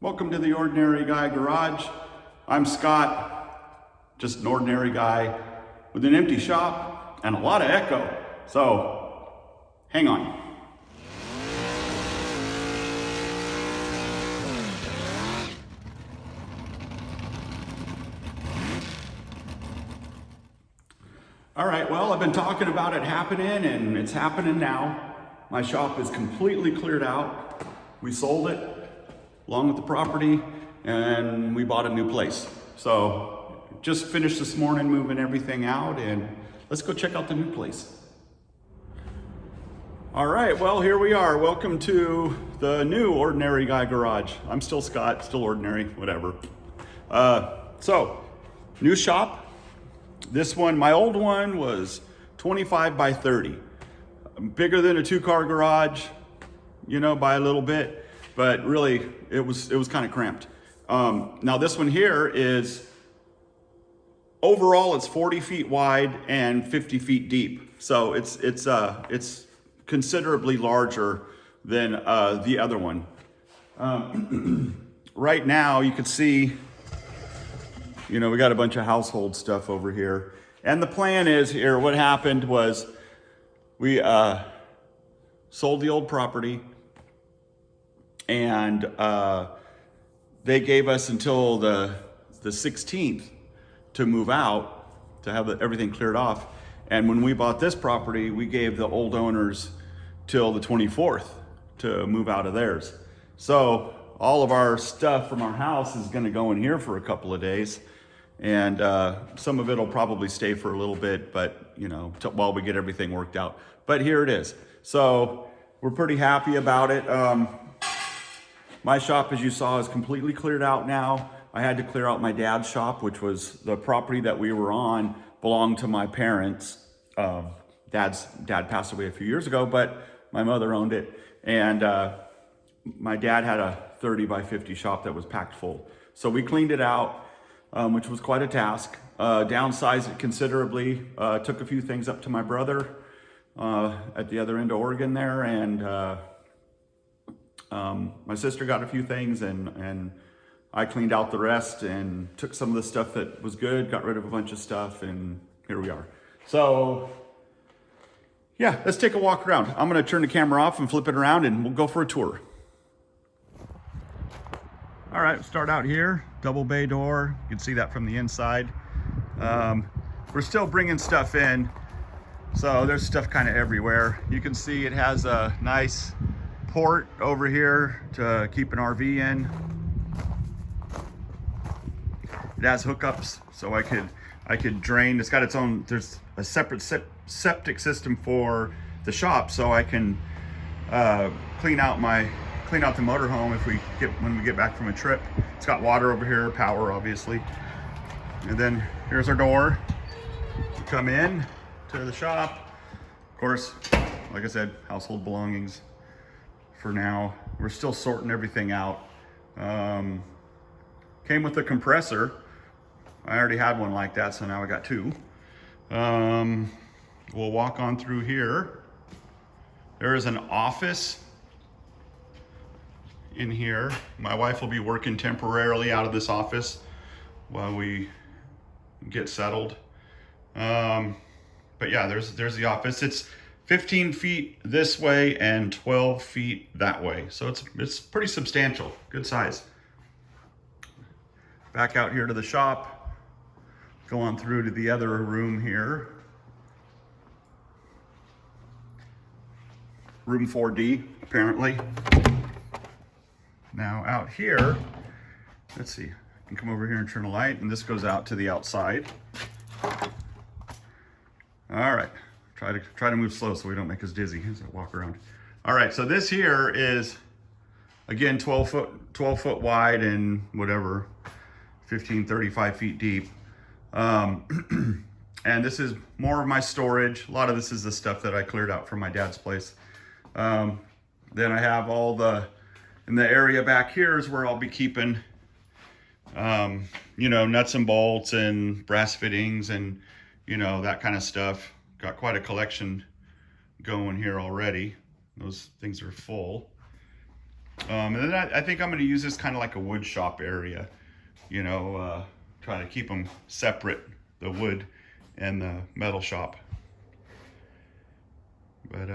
Welcome to the Ordinary Guy Garage. I'm Scott, just an ordinary guy with an empty shop and a lot of echo. So, hang on. All right, well, I've been talking about it happening and it's happening now. My shop is completely cleared out. We sold it along with the property and we bought a new place. So just finished this morning moving everything out and let's go check out the new place. All right, well, here we are. Welcome to the new Ordinary Guy Garage. I'm still Scott, still ordinary, whatever. So, new shop. This one, my old one was 25 by 30. Bigger than a 2-car garage, you know, by a little bit, but really it was kind of cramped. Now this one here is, overall it's 40 feet wide and 50 feet deep. So it's considerably larger than the other one. Right now you can see, you know, we got a bunch of household stuff over here. And the plan is here, what happened was we sold the old property and they gave us until the 16th to move out, to have everything cleared off. And when we bought this property, we gave the old owners till the 24th to move out of theirs. So all of our stuff from our house is gonna go in here for a couple of days. And some of it will probably stay for a little bit, but you know, while we get everything worked out. But here it is. So we're pretty happy about it. My shop, as you saw, is completely cleared out now. I had to clear out my dad's shop, which was the property that we were on, belonged to my parents. Dad passed away a few years ago, but my mother owned it. And my dad had a 30 by 50 shop that was packed full. So we cleaned it out. Which was quite a task. Downsized it considerably, took a few things up to my brother at the other end of Oregon there, and my sister got a few things, and I cleaned out the rest and took some of the stuff that was good, got rid of a bunch of stuff, and here we are. So yeah, let's take a walk around. I'm gonna turn the camera off and flip it around and we'll go for a tour. All right, start out here, double bay door. You can see that from the inside. We're still bringing stuff in, so there's stuff kind of everywhere. You can see it has a nice port over here to keep an RV in. It has hookups, so I could drain. It's got its own, there's a separate septic system for the shop, so I can clean out the motorhome when we get back from a trip. It's got water over here, power obviously. And then here's our door. You come in to the shop. Of course, like I said, household belongings for now. We're still sorting everything out. Came with a compressor. I already had one like that, so now I got two. We'll walk on through here. There is an office in here. My wife will be working temporarily out of this office while we get settled. But yeah, there's the office. It's 15 feet this way and 12 feet that way. So it's pretty substantial, good size. Back out here to the shop. Go on through to the other room here. Room 4D, apparently. Now out here, let's see, I can come over here and turn a light, and this goes out to the outside. All right, try to move slow so we don't make us dizzy as I walk around. All right, so this here is, again, 12 foot wide and whatever, 35 feet deep. And this is more of my storage. A lot of this is the stuff that I cleared out from my dad's place. Then I have all in the area back here is where I'll be keeping, you know, nuts and bolts and brass fittings and, you know, that kind of stuff. Got quite a collection going here already. Those things are full. And then I think I'm going to use this kind of like a wood shop area, you know, try to keep them separate, the wood and the metal shop. But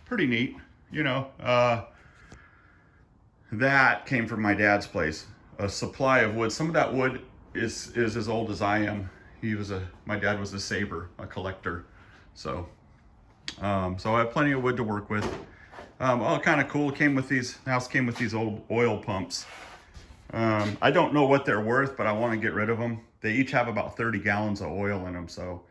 pretty neat, you know. That came from my dad's place, a supply of wood. Some of that wood is as old as I am. My dad was a saber, a collector. So I have plenty of wood to work with. Oh, kind of cool. The house came with these old oil pumps. I don't know what they're worth, but I want to get rid of them. They each have about 30 gallons of oil in them. So,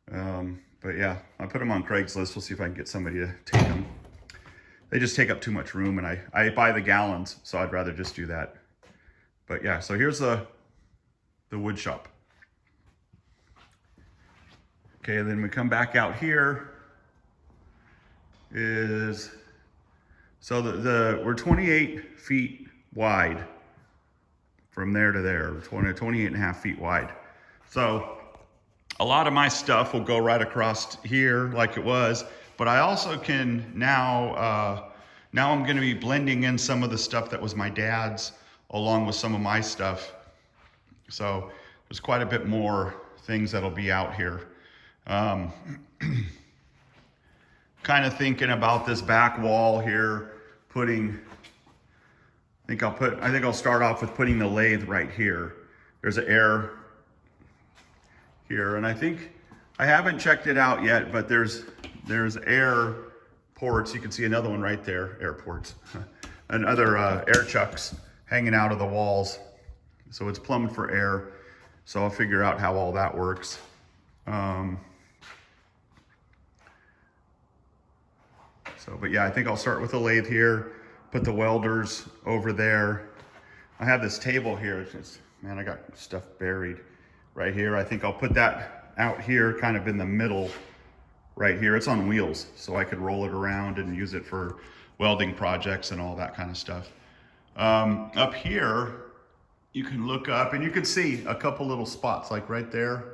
but yeah, I put them on Craigslist. We'll see if I can get somebody to take them. They just take up too much room, and I buy the gallons, so I'd rather just do that. But yeah, so here's the wood shop. Okay, and then we come back out here. We're 28 feet wide from there to there, 28 and a half feet wide. So a lot of my stuff will go right across here like it was, but I also can now I'm going to be blending in some of the stuff that was my dad's along with some of my stuff. So there's quite a bit more things that'll be out here. Kind of thinking about this back wall here, I think I'll start off with putting the lathe right here. There's an air here, and I think I haven't checked it out yet, but there's air ports. You can see another one right there, air ports, and other air chucks hanging out of the walls. So it's plumbed for air. So I'll figure out how all that works. But yeah, I think I'll start with the lathe here, put the welders over there. I have this table here. Man, I got stuff buried right here. I think I'll put that out here kind of in the middle right here. It's on wheels, so I could roll it around and use it for welding projects and all that kind of stuff. Up here, you can look up and you can see a couple little spots like right there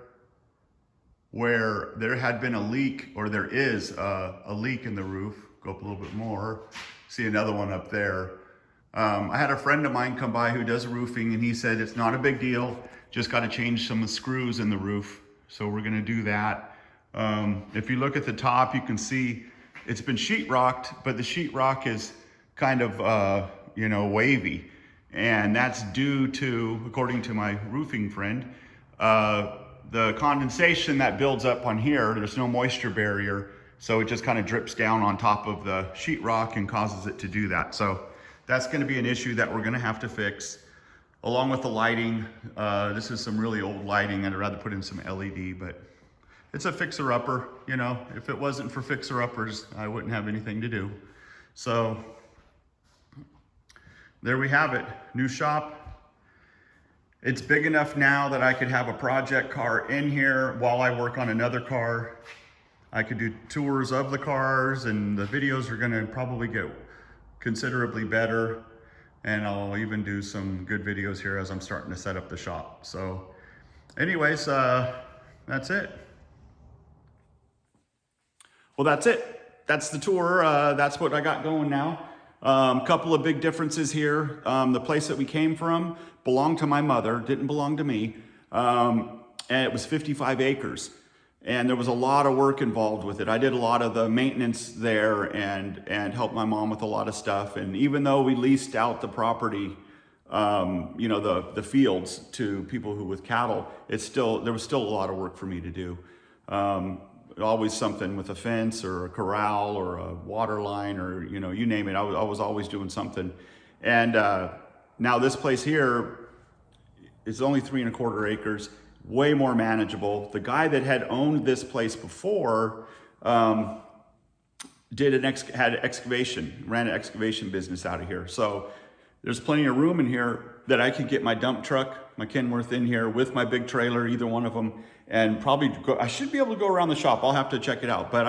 where there had been a leak, or there is a leak in the roof. Go up a little bit more, see another one up there. I had a friend of mine come by who does roofing, and he said it's not a big deal, just got to change some of the screws in the roof. So we're going to do that. If you look at the top, you can see it's been sheetrocked, but the sheetrock is kind of wavy, and that's due to, according to my roofing friend, the condensation that builds up on here. There's no moisture barrier, so it just kind of drips down on top of the sheetrock and causes it to do that. So that's going to be an issue that we're going to have to fix, along with the lighting. This is some really old lighting. I'd rather put in some LED, but it's a fixer-upper. You know, if it wasn't for fixer-uppers, I wouldn't have anything to do. So there we have it, new shop. It's big enough now that I could have a project car in here while I work on another car. I could do tours of the cars, and the videos are gonna probably get considerably better. And I'll even do some good videos here as I'm starting to set up the shop. So anyways, that's it. Well, that's it. That's the tour. That's what I got going now. Couple of big differences here. The place that we came from belonged to my mother, didn't belong to me. And it was 55 acres. And there was a lot of work involved with it. I did a lot of the maintenance there and helped my mom with a lot of stuff. And even though we leased out the property, the fields to people who with cattle, there was still a lot of work for me to do. Always something with a fence or a corral or a water line, or you name it. I was always doing something. And now this place here is only 3¼ acres, way more manageable. The guy that had owned this place before had an excavation, ran an excavation business out of here. So there's plenty of room in here that I could get my dump truck, my Kenworth, in here with my big trailer, either one of them, and probably I should be able to go around the shop. I'll have to check it out, but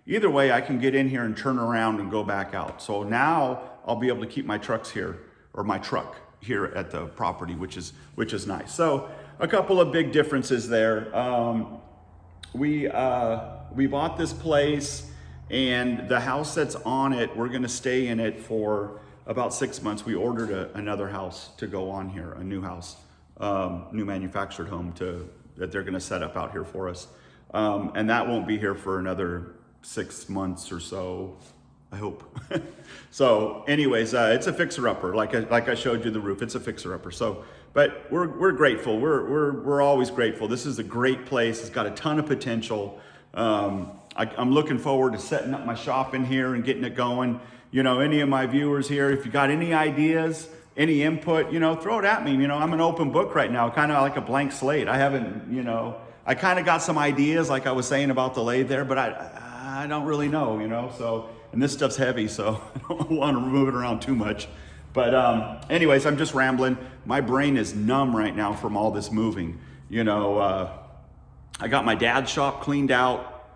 either way, I can get in here and turn around and go back out. So now I'll be able to keep my trucks here, or my truck here at the property, which is nice. So a couple of big differences there. We bought this place And the house that's on it, we're gonna stay in it for about 6 months. We ordered another house to go on here, a new house, new manufactured home that they're gonna set up out here for us. And that won't be here for another 6 months or so, I hope. So anyways, it's a fixer-upper. Like I showed you the roof, it's a fixer-upper. So, but we're grateful. We're always grateful. This is a great place. It's got a ton of potential. I'm looking forward to setting up my shop in here and getting it going. You know, any of my viewers here, if you got any ideas, any input, you know, throw it at me. You know, I'm an open book right now, kind of like a blank slate. I haven't, you know, I kind of got some ideas, like I was saying about the lathe there, but I don't really know, you know. So, and this stuff's heavy, so I don't want to move it around too much. But anyways, I'm just rambling. My brain is numb right now from all this moving. You know, I got my dad's shop cleaned out.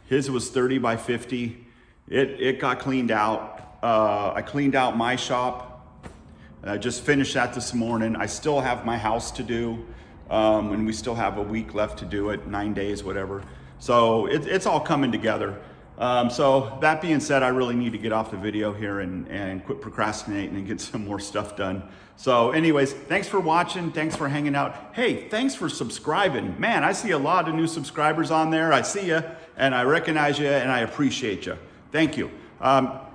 His was 30 by 50. It got cleaned out. I cleaned out my shop. I just finished that this morning. I still have my house to do. And we still have a week left to do it, 9 days, whatever. So it's all coming together. So that being said, I really need to get off the video here and quit procrastinating and get some more stuff done. So anyways, thanks for watching. Thanks for hanging out. Hey, thanks for subscribing. Man, I see a lot of new subscribers on there. I see you and I recognize you and I appreciate you. Thank you.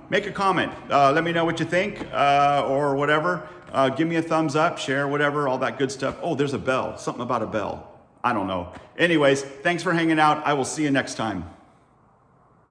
Make a comment. Let me know what you think or whatever. Give me a thumbs up, share, whatever, all that good stuff. Oh, there's a bell. Something about a bell. I don't know. Anyways, thanks for hanging out. I will see you next time.